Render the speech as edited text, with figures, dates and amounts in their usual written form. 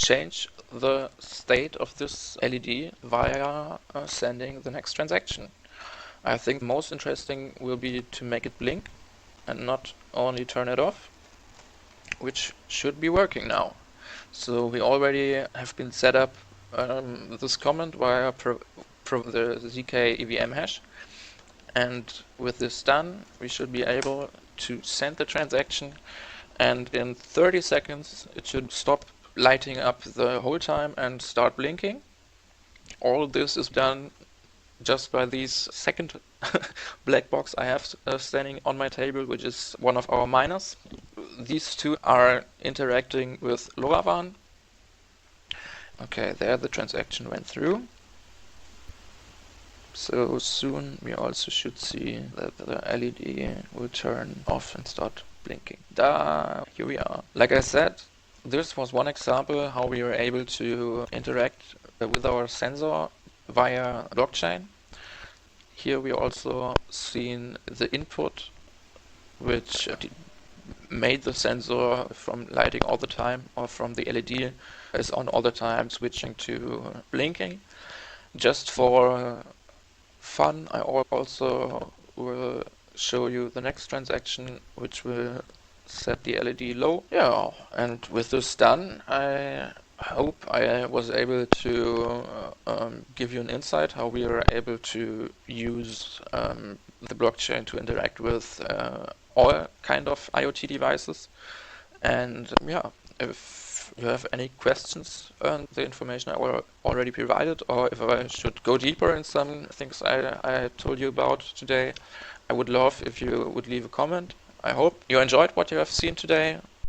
change the state of this LED via sending the next transaction. I think most interesting will be to make it blink and not only turn it off, which should be working now. So we already have been set up this command via the ZK EVM hash, and with this done, we should be able to send the transaction, and in 30 seconds it should stop lighting up the whole time and start blinking. All this is done just by these second black box I have standing on my table, which is one of our miners. These two are interacting with LoRaWAN. Okay, there the transaction went through. So soon we also should see that the LED will turn off and start blinking. Here we are. Like I said, this was one example how we were able to interact with our sensor via blockchain. Here we also seen the input, which made the sensor from lighting all the time, or from the LED is on all the time, switching to blinking. Just for fun, I also will show you the next transaction, which will set the LED low. Yeah, and with this done, I hope I was able to give you an insight how we are able to use the blockchain to interact with all kind of IoT devices. And yeah, if you have any questions on the information I already provided, or if I should go deeper in some things I told you about today, I would love if you would leave a comment. I hope you enjoyed what you have seen today.